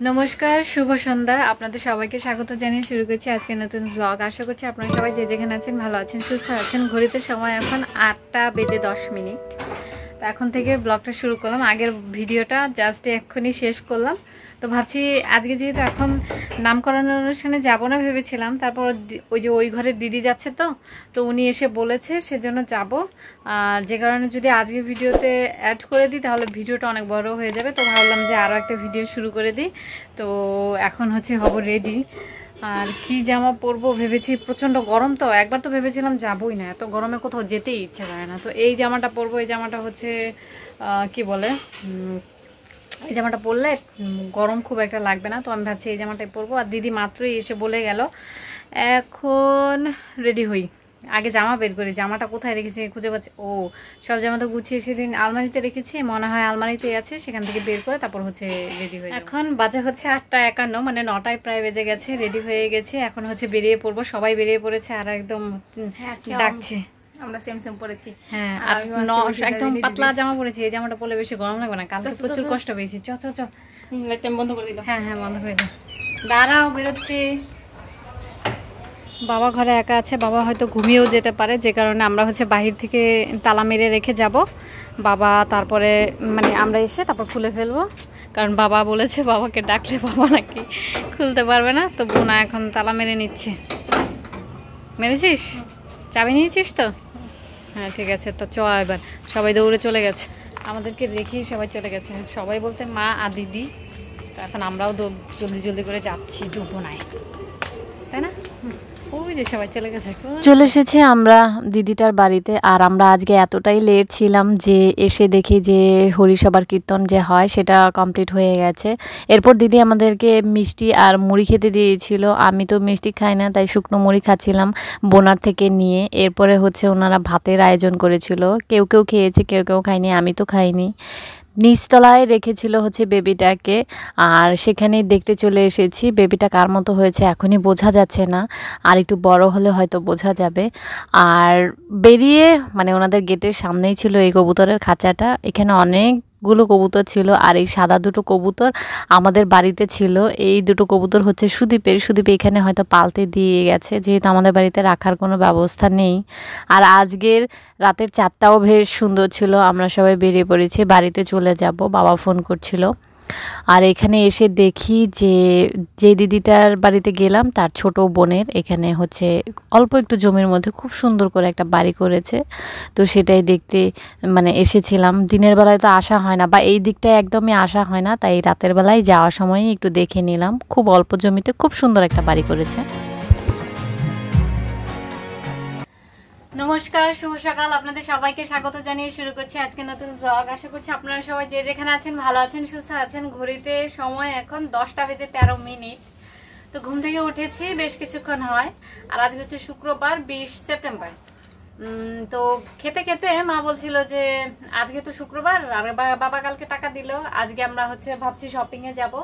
নমস্কার, শুভ সন্ধ্যা। আপনাদের সবাইকে স্বাগত জানিয়ে শুরু করছি আজকে নতুন ব্লগ। আশা করছি আপনারা সবাই যে যেখানে আছেন ভালো আছেন, সুস্থ আছেন। ঘড়িতে সময় এখন 8:10। তো এখন থেকে ব্লগটা শুরু করলাম। আগের ভিডিওটা জাস্ট এক্ষুনি শেষ করলাম। তো ভাবছি আজকে যেহেতু এখন নামকরণ অনুষ্ঠানে যাবো না ভেবেছিলাম, তারপর ওই ঘরের দিদি যাচ্ছে, তো উনি এসে বলেছে সেজন্য যাব। আর যে কারণে যদি আজকে ভিডিওতে অ্যাড করে দিই তাহলে ভিডিওটা অনেক বড় হয়ে যাবে। তো ভাবলাম যে আরও একটা ভিডিও শুরু করে দিই। তো এখন হব রেডি। আর কি জামা পরবো ভেবেছি, প্রচণ্ড গরম। তো একবার তো ভেবেছিলাম যাবোই না, এত গরমে কোথাও যেতেই ইচ্ছে করে না। তো এই জামাটা পরবো। এই জামাটা কি বলে, এই জামাটা পরলে গরম খুব একটা লাগবে না। তো আমি ভাবছি এই জামাটাই পরবো। আর দিদি মাত্রই এসে বলে গেল। এখন রেডি হই, আগে জামা বের করি। জামাটা কোথায় রেখেছি খুঁজে পাচ্ছি। সব জামা তো গুছিয়ে সেদিন আলমারিতে রেখেছি, মনে হয় আলমারিতে আছে, সেখান থেকে বের করে তারপর রেডি হয়ে। এখন বাজে 8:51, মানে 9টায় প্রায় বেজে গেছে। রেডি হয়ে গেছে, এখন বেরিয়ে পড়বো। সবাই বেরিয়ে পড়েছে আর একদম ডাকছে। আমরা সেম পরেছি। হ্যাঁ, আর একদম পাতলা জামা পরেছি। এই জামাটা পরলে বেশি গরম লাগবে না, কালকে প্রচুর কষ্ট পেয়েছি। চ বন্ধ করে দিল। হ্যাঁ, বন্ধ করে দিল। দাঁড়াও, বেরোচ্ছি। বাবা ঘরে একা আছে, বাবা হয়তো ঘুমিয়েও যেতে পারে, যে কারণে আমরা বাহির থেকে তালা মেরে রেখে যাব। বাবা তারপরে মানে আমরা এসে তারপর খুলে ফেলবো, কারণ বাবা বলেছে বাবাকে ডাকলে বাবা নাকি খুলতে পারবে না। তো বোনা এখন তালা মেরে নিচ্ছে। মেরেছিস? চাবি নিয়েছিস তো? হ্যাঁ, ঠিক আছে। তো চ, এবার সবাই দৌড়ে চলে গেছে, আমাদেরকে রেখেই সবাই চলে গেছে। সবাই বলতে মা আর দিদি। তো এখন আমরাও জলদি করে যাচ্ছি দুপুনায়, তাই না? চলে এসেছি আমরা দিদিটার বাড়িতে। আর আমরা আজকে এতটাই লেট ছিলাম যে এসে দেখি যে হরিসভার কীর্তন যে হয় সেটা কমপ্লিট হয়ে গেছে। এরপর দিদি আমাদেরকে মিষ্টি আর মুড়ি খেতে দিয়েছিল। আমি তো মিষ্টি খাই না, তাই শুকনো মুড়ি খাচ্ছিলাম বোনার থেকে নিয়ে। এরপরে ওনারা ভাতের আয়োজন করেছিল, কেউ খেয়েছে, কেউ খায়নি। আমি তো খাইনি। নিচতলায় রেখেছিল বেবিটাকে, আর সেখানেই দেখতে চলে এসেছি। বেবিটা কার মতো হয়েছে এখনই বোঝা যাচ্ছে না, আর একটু বড় হলে হয়তো বোঝা যাবে। আর বেরিয়ে মানে ওনাদের গেটের সামনেই ছিল এই কবুতরের খাঁচাটা। এখানে অনেকগুলো কবুতর ছিল, আর এই সাদা দুটো কবুতর আমাদের বাড়িতে ছিল। এই দুটো কবুতর সুদীপ এখানে হয়তো পালতে দিয়ে গেছে, যেহেতু আমাদের বাড়িতে রাখার কোনো ব্যবস্থা নেই। আর আজকের রাতের চাঁদটাও বেশ সুন্দর ছিল। আমরা সবাই বেরিয়ে পড়েছি, বাড়িতে চলে যাব, বাবা ফোন করছিল। আর এখানে এসে দেখি যে দিদিটার বাড়িতে গেলাম তার ছোট বোনের এখানে অল্প একটু জমির মধ্যে খুব সুন্দর করে একটা বাড়ি করেছে। তো সেটাই দেখতে মানে এসেছিলাম। দিনের বেলায় তো আসা হয় না, বা এই দিকটায় একদমই আসা হয় না, তাই রাতের বেলায় যাওয়ার সময়ই একটু দেখে নিলাম। খুব অল্প জমিতে খুব সুন্দর একটা বাড়ি করেছে। নমস্কার, শুভ সকাল। আপনাদের সবাইকে স্বাগত জানিয়ে শুরু করছি আজকে নতুন ব্লগ। আশা করছি আপনারা সবাই যে যেখানে আছেন ভালো আছেন, সুস্থ আছেন। ঘড়িতে সময় এখন 10:13। তো ঘুম থেকে উঠেছি বেশ কিছুক্ষণ হয়। আর আজকে শুক্রবার 20 সেপ্টেম্বর। তো খেতে মা বলছিল যে আজকে তো শুক্রবার, আর বাবা কালকে টাকা দিল, আজকে আমরা ভাবছি শপিং এ যাব।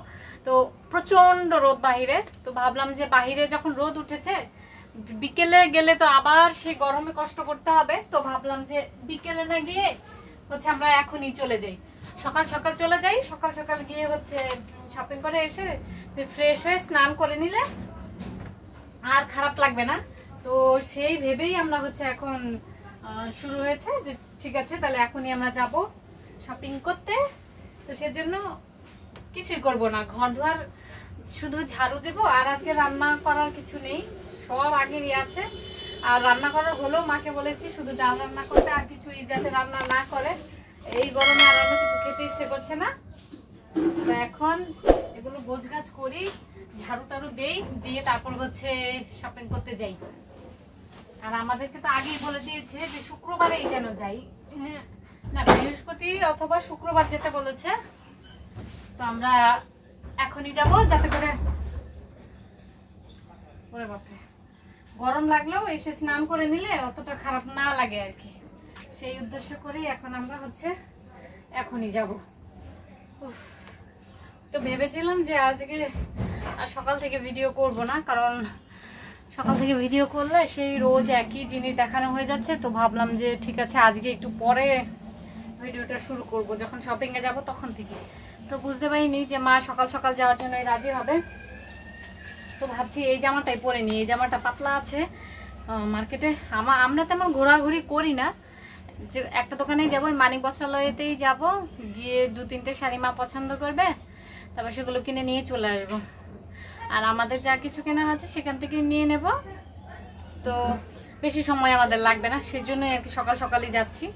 তো প্রচন্ড রোদ বাহিরে। তো ভাবলাম যে বাহিরে যখন রোদ উঠেছে, বিকেলে গেলে তো আবার সেই গরমে কষ্ট করতে হবে। তো ভাবলাম যে বিকেলে না গিয়ে আমরা এখনই চলে যাই, সকাল সকাল চলে যাই। সকাল সকাল গিয়ে শপিং করে এসে ফ্রেশ হয়ে স্নান করে নিলে আর খারাপ লাগবে না। তো সেই ভেবেই আমরা এখন শুরু হয়েছে যে ঠিক আছে তাহলে এখনই আমরা যাব শপিং করতে। তো সেজন্য কিছুই করব না, ঘর ধোয়ার শুধু ঝাড়ু দেব। আর আজকে রান্না করার কিছু নেই, সব আগেরই আছে। আর রান্না করার হলো মাকে বলেছি শুধু ডাল রান্না করতে, আর কিছু যাতে রান্না না করে। এই গরমে আর অন্য কিছু খেতে ইচ্ছে করছে না। তো এখন এগুলো গোছগাছ করি, ঝাড়ু টাড়ু দেই, দিয়ে তারপর শপিং করতে যাই। আর আমাদেরকে তো আগেই বলে দিয়েছে যে শুক্রবারেই যেন যাই। হ্যাঁ, না বৃহস্পতি অথবা শুক্রবার যেতে বলেছে। তো আমরা এখনই যাব, যাতে করে গরম লাগলেও এসে স্নান করে নিলে অতটা খারাপ না লাগে আর কি। সেই উদ্দেশ্য করেই এখন আমরা এখনই যাব। তো ভেবেছিলাম যে আজকে আর সকাল থেকে ভিডিও করব না, কারণ সকাল থেকে ভিডিও করলে সেই রোজ একই জিনিস দেখানো হয়ে যাচ্ছে। তো ভাবলাম যে ঠিক আছে আজকে একটু পরে ভিডিওটা শুরু করব, যখন শপিং এ যাব তখন থেকে। তো বুঝতে পারিনি যে মা সকাল সকাল যাওয়ার জন্য রাজি হবে। তো ভাবছি এই জামাটাই পরে নিই, এই জামাটা পাতলা আছে। মার্কেটে আমরা তেমন ঘোরাঘুরি করি না, যে একটা দোকানে যাবো, মানিক বস্ত্রালয়তেই যাব, গিয়ে 2-3টে শাড়ি মা পছন্দ করবে, তারপর সেগুলো কিনে নিয়ে চলে আসবো। আর আমাদের যা কিছু কেনার আছে সেখান থেকে নিয়ে নেব। তো বেশি সময় আমাদের লাগবে না, সেই জন্যই আর কি সকাল সকালই যাচ্ছি।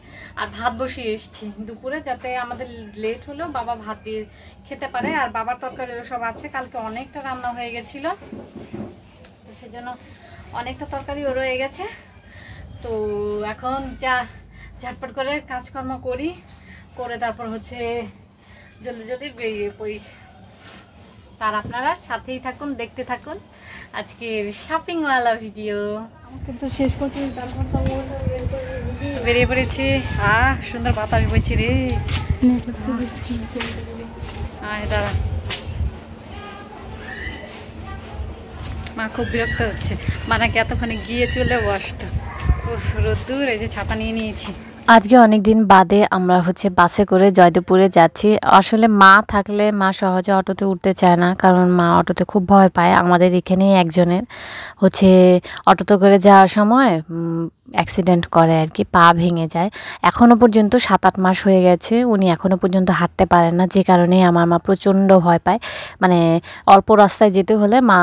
আর ভাত বসিয়ে এসেছি দুপুরে, যাতে আমাদের লেট হলেও বাবা ভাত দিয়ে খেতে পারে। আর বাবার তরকারি সব আছে, কালকে অনেকটা রান্না হয়ে গেছিলো, তো সেজন্য অনেকটা তরকারিও রয়ে গেছে। তো এখন ঝটপট করে কাজকর্ম করে তারপর হচ্ছে জলদি জলদি বেরিয়ে পড়ি। আর আপনারা সাথেই থাকুন, দেখতে থাকুন আজকের শপিং ওয়ালা ভিডিও। কিন্তু শেষ পর্যন্ত বেরিয়ে পড়েছি। সুন্দর বাতাস বইছি রে। দাঁড়া, মা খুব বিরক্ত হচ্ছে, মানাকে এতক্ষণে গিয়ে চলে বসতো। রোদ্দুর, এই যে ছাতা নিয়ে নিয়েছি। আজকে অনেক দিন বাদে আমরা হচ্ছে বাসে করে জয়দেবপুরে যাচ্ছি। আসলে মা থাকলে মা সহজে অটোতে উঠতে চায় না, কারণ মা অটোতে খুব ভয় পায়। আমাদের এখানেই একজনের হচ্ছে অটোতে করে যাওয়ার সময় অ্যাক্সিডেন্ট করে আর কি, পা ভেঙে যায়। এখনও পর্যন্ত 7-8 মাস হয়ে গেছে, উনি এখনও পর্যন্ত হাঁটতে পারেন না, যে কারণে আমার মা প্রচণ্ড ভয় পায়। মানে অল্প রাস্তায় যেতে হলে মা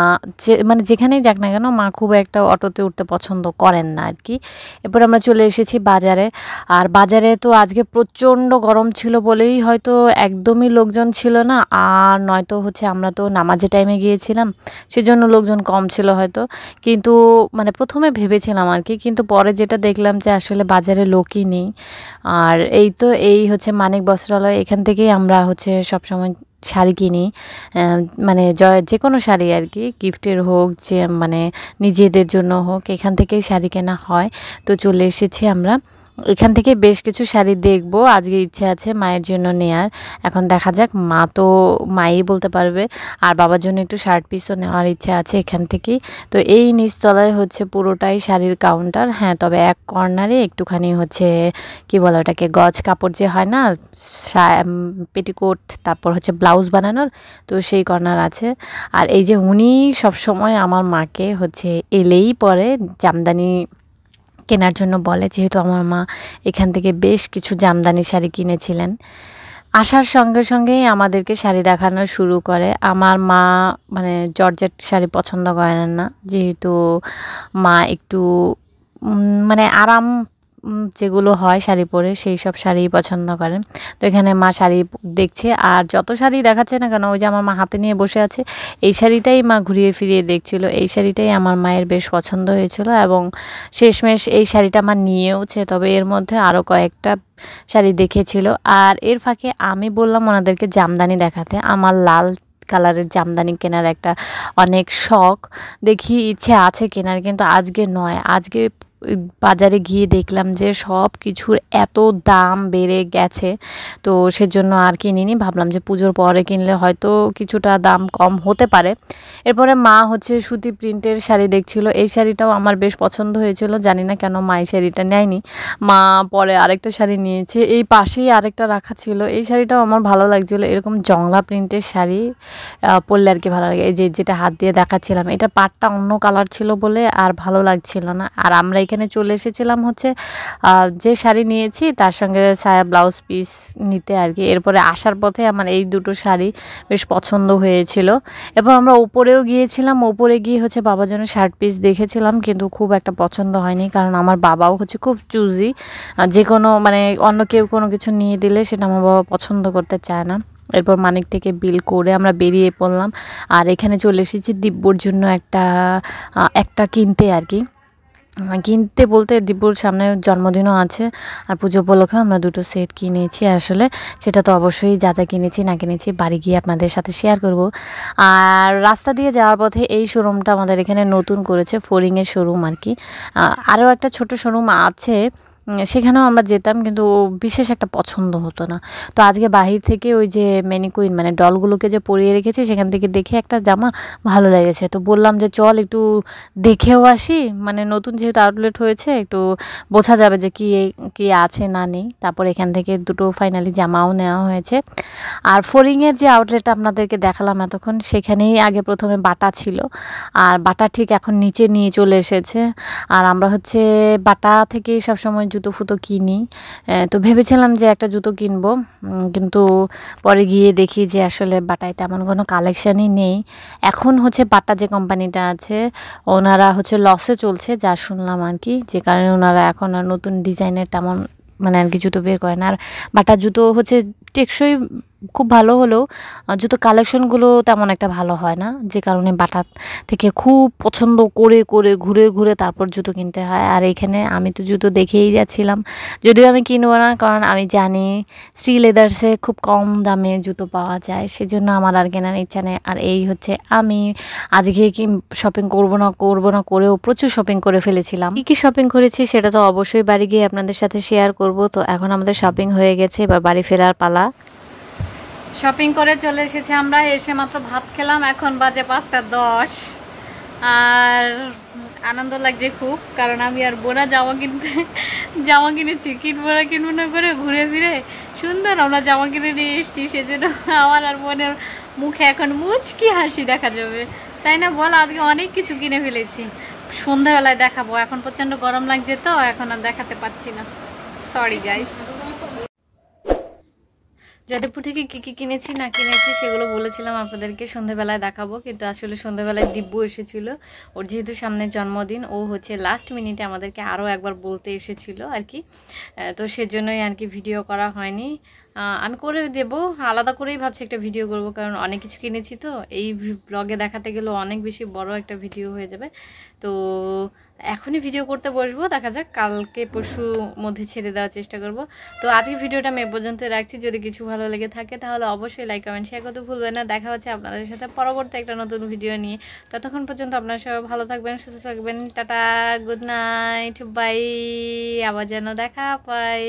মানে যেখানেই যাক না কেন, মা খুব একটা অটোতে উঠতে পছন্দ করেন না আর কি। এরপর আমরা চলে এসেছি বাজারে। আর বাজারে তো আজকে প্রচণ্ড গরম ছিল বলেই হয়তো একদমই লোকজন ছিল না, আর নয়তো হচ্ছে আমরা তো নামাজের টাইমে গিয়েছিলাম, সেজন্য লোকজন কম ছিল হয়তো। কিন্তু মানে প্রথমে ভেবেছিলাম আর কি, কিন্তু পরে যেটা দেখলাম যে আসলে বাজারে লোকই নেই। আর এই হচ্ছে মানিক বস্ত্রালয়, এখান থেকেই আমরা হচ্ছে সবসময় শাড়ি কিনি। মানে যে কোনো শাড়ি আর কি, গিফটের হোক, যে মানে নিজেদের জন্য হোক, এখান থেকেই শাড়ি কেনা হয়। তো চলে এসেছি আমরা, এখান থেকে বেশ কিছু শাড়ি দেখব। আজকে ইচ্ছে আছে মায়ের জন্য নেয়ার, এখন দেখা যাক, মা তো মাই বলতে পারবে। আর বাবার জন্য একটু শার্ট পিসও নেওয়ার ইচ্ছে আছে এখান থেকেই। তো এই নিচতলায় হচ্ছে পুরোটাই শাড়ির কাউন্টার। হ্যাঁ, তবে এক কর্নারে একটুখানি হচ্ছে কি বলে ওটাকে, গজ কাপড় যে হয় না, পেটিকোট, তারপর হচ্ছে ব্লাউজ বানানোর, তো সেই কর্নার আছে। আর এই যে উনি সবসময় আমার মাকে হচ্ছে এলেই পরে জামদানি কেনার জন্য বলে, যেহেতু আমার মা এখান থেকে বেশ কিছু জামদানি শাড়ি কিনেছিলেন। আসার সঙ্গে সঙ্গেই আমাদেরকে শাড়ি দেখানো শুরু করে। আমার মা মানে জর্জেট শাড়ি পছন্দ করেন না, যেহেতু মা একটু মানে আরাম যেগুলো হয় শাড়ি পরে, সেই সব শাড়ি পছন্দ করেন। তো এখানে মা শাড়ি দেখছে, আর যত শাড়ি দেখাচ্ছে না কেন, ওই যে আমার মা হাতে নিয়ে বসে আছে, এই শাড়িটাই মা ঘুরিয়ে ফিরিয়ে দেখছিল। এই শাড়িটাই আমার মায়ের বেশ পছন্দ হয়েছিল, এবং শেষমেশ এই শাড়িটা আমার নিয়েওছে। তবে এর মধ্যে আরও কয়েকটা শাড়ি দেখেছিল। আর এর ফাঁকে আমি বললাম ওনাদেরকে জামদানি দেখাতে। আমার লাল কালারের জামদানি কেনার একটা অনেক শখ, দেখি ইচ্ছে আছে কেনার, কিন্তু আজকে নয়। আজকে বাজারে গিয়ে দেখলাম যে সব কিছুর এত দাম বেড়ে গেছে, তো সেজন্য আর কিনিনি। ভাবলাম যে পুজোর পরে কিনলে হয়তো কিছুটা দাম কম হতে পারে। এরপরে মা হচ্ছে সুতি প্রিন্টের শাড়ি দেখছিল, এই শাড়িটাও আমার বেশ পছন্দ হয়েছিল। জানি না কেন মা এই শাড়িটা নেয়নি, মা পরে আরেকটা শাড়ি নিয়েছে। এই পাশেই আরেকটা রাখা ছিল, এই শাড়িটাও আমার ভালো লাগছিলো। এরকম জংলা প্রিন্টের শাড়ি পরলে আর কি ভালো লাগে। এই যেটা হাত দিয়ে দেখাচ্ছিলাম, এটা পাটটা অন্য কালার ছিল বলে আর ভালো লাগছিল না। আর আমরা এখানে চলে এসেছিলাম হচ্ছে যে শাড়ি নিয়েছি তার সঙ্গে সায়া ব্লাউজ পিস নিতে আর কি। এরপরে আসার পথে আমার এই দুটো শাড়ি বেশ পছন্দ হয়েছিল। এরপর আমরা উপরেও গিয়েছিলাম, উপরে গিয়ে হচ্ছে বাবার জন্য শার্ট পিস দেখেছিলাম, কিন্তু খুব একটা পছন্দ হয়নি, কারণ আমার বাবাও হচ্ছে খুব চুজি। যে কোনো মানে অন্য কেউ কোনো কিছু নিয়ে দিলে সেটা আমার বাবা পছন্দ করতে চায় না। এরপর মানিক থেকে বিল করে আমরা বেরিয়ে পড়লাম। আর এখানে চলে এসেছি দিব্যর জন্য একটা কিনতে আর কি। কিনতে বলতে দিব্যর সামনে জন্মদিনও আছে, আর পুজো উপলক্ষে আমরা দুটো সেট কিনেছি। আসলে সেটা তো অবশ্যই যা যা কিনেছি না কিনেছি বাড়ি গিয়ে আপনাদের সাথে শেয়ার করব। আর রাস্তা দিয়ে যাওয়ার পথে এই শোরুমটা আমাদের এখানে নতুন করেছে, ফোরিংয়ের শোরুম আর কি। আরও একটা ছোট শোরুম আছে সেখানেও আমরা যেতাম, কিন্তু বিশেষ একটা পছন্দ হতো না। তো আজকে বাহির থেকে ওই যে ম্যানিকুইন মানে ডলগুলোকে যে পরিয়ে রেখেছি সেখান থেকে দেখে একটা জামা ভালো লেগেছে, তো বললাম যে চল একটু দেখেও আসি, মানে নতুন যেহেতু আউটলেট হয়েছে একটু বোঝা যাবে যে কি কি আছে না নেই। তারপর এখান থেকে দুটো ফাইনালি জামাও নেওয়া হয়েছে। আর ফড়িংয়ের যে আউটলেটটা আপনাদেরকে দেখালাম এতক্ষণ, সেখানেই আগে প্রথমে বাটা ছিল, আর বাটা ঠিক এখন নিচে নিয়ে চলে এসেছে। আর আমরা হচ্ছে বাটা থেকেই সবসময় জুতো ফুতো কিনি। তো ভেবেছিলাম যে একটা জুতো কিনবো, কিন্তু পরে গিয়ে দেখি যে আসলে বাটায় তেমন কোনো কালেকশানই নেই। এখন হচ্ছে বাটা যে কোম্পানিটা আছে ওনারা হচ্ছে লসে চলছে যা শুনলাম আর কি, যে কারণে ওনারা এখন আর নতুন ডিজাইনের তেমন মানে আর কি জুতো বের করে না। আর বাটার জুতো হচ্ছে টেকসই খুব ভালো হলেও জুতো কালেকশনগুলো তেমন একটা ভালো হয় না, যে কারণে বাটা থেকে খুব পছন্দ করে করে ঘুরে ঘুরে তারপর জুতো কিনতে হয়। আর এখানে আমি তো জুতো দেখেই যাচ্ছিলাম, যদিও আমি কিনবো না, কারণ আমি জানি শ্রী লেদার্সে খুব কম দামে জুতো পাওয়া যায়, সেজন্য আমার আর কেনার ইচ্ছা নেই। আর এই হচ্ছে আমি আজকে কি শপিং করব না করেও প্রচুর শপিং করে ফেলেছিলাম। কী শপিং করেছি সেটা তো অবশ্যই বাড়ি গিয়ে আপনাদের সাথে শেয়ার করব। তো এখন আমাদের শপিং হয়ে গেছে, এবার বাড়ি ফেরার পালা। শপিং করে চলে এসেছি আমরা, এসে মাত্র ভাত খেলাম, এখন বাজে 5:10। আর আনন্দ লাগছে খুব, কারণ আমি আর বোনা জামা কিনেছি, কিনবো না করে ঘুরে ফিরে সুন্দর আমরা জামা কিনে নিয়ে এসেছি। সেজন্য আমার আর বোনের মুখে এখন মুচকি হাসি দেখা যাবে, তাই না বল? আজকে অনেক কিছু কিনে ফেলেছি, সন্ধ্যাবেলায় দেখাবো। এখন প্রচণ্ড গরম লাগছে তো এখন আর দেখাতে পারছি না, সরি গাইস। যাদবপুর থেকে কী কী কিনেছি না কিনেছি সেগুলো বলেছিলাম আপনাদেরকে সন্ধ্যাবেলায় দেখাবো, কিন্তু আসলে সন্ধ্যাবেলায় দিব্যু এসেছিল, ওর যেহেতু সামনে জন্মদিন, ও হচ্ছে লাস্ট মিনিটে আমাদেরকে আরও একবার বলতে এসেছিল আর কি, তো সেজন্যই আর কি ভিডিও করা হয়নি। আমি করে দেব, আলাদা করেই ভাবছি একটা ভিডিও করব, কারণ অনেক কিছু কিনেছি তো এই ব্লগে দেখাতে গেলেও অনেক বেশি বড় একটা ভিডিও হয়ে যাবে। তো এখনই ভিডিও করতে বসবো, দেখা যাক কালকে পরশু মধ্যে ছেড়ে দেওয়ার চেষ্টা করব। তো আজকে ভিডিওটা আমি এ পর্যন্ত রাখছি, যদি কিছু ভালো লেগে থাকে তাহলে অবশ্যই লাইক কমেন্ট শেয়ার করতে ভুলবেন না। দেখা হচ্ছে আপনাদের সাথে পরবর্তী একটা নতুন ভিডিও নিয়ে, ততক্ষণ পর্যন্ত আপনারা সবাই ভালো থাকবেন, সুস্থ থাকবেন। টাটা, গুড নাইট, বাই, আবার যেন দেখা পাই।